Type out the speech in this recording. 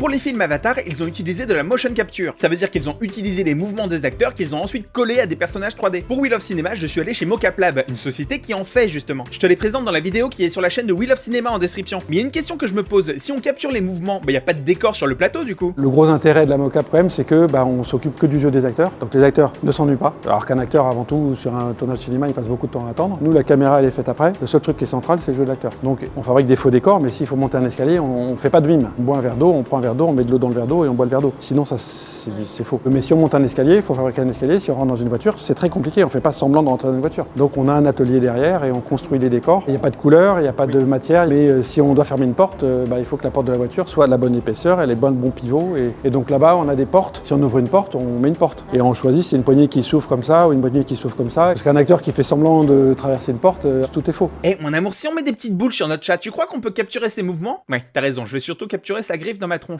Pour les films Avatar, ils ont utilisé de la motion capture. Ça veut dire qu'ils ont utilisé les mouvements des acteurs qu'ils ont ensuite collés à des personnages 3D. Pour Wheel of Cinema, je suis allé chez Mocap Lab, une société qui en fait justement. Je te les présente dans la vidéo qui est sur la chaîne de Wheel of Cinema en description. Mais il y a une question que je me pose, si on capture les mouvements, il y a pas de décor sur le plateau du coup. Le gros intérêt de la mocap quand même, c'est que on s'occupe que du jeu des acteurs. Donc les acteurs ne s'ennuient pas. Alors qu'un acteur avant tout sur un tournage cinéma, il passe beaucoup de temps à attendre. Nous, la caméra elle est faite après. Le seul truc qui est central, c'est le jeu de l'acteur. Donc on fabrique des faux décors, mais s'il faut monter un escalier, on fait pas de mime. On boit un verre d'eau, on prend un verre d'eau, on met de l'eau dans le verre d'eau et on boit le verre d'eau. Sinon ça c'est faux. Mais si on monte un escalier, il faut fabriquer un escalier. Si on rentre dans une voiture, c'est très compliqué. On fait pas semblant de rentrer dans une voiture. Donc on a un atelier derrière et on construit les décors. Il n'y a pas de couleur, il n'y a pas de matière. Mais si on doit fermer une porte, il faut que la porte de la voiture soit de la bonne épaisseur, elle ait bon pivot. Et donc là-bas, on a des portes. Si on ouvre une porte, on met une porte. Et on choisit si c'est une poignée qui s'ouvre comme ça ou une poignée qui s'ouvre comme ça. Parce qu'un acteur qui fait semblant de traverser une porte, tout est faux. Eh mon amour, si on met des petites boules sur notre chat, tu crois qu'on peut capturer ses mouvements? Ouais, t'as raison, je vais surtout capturer sa griffe dans ma tronche.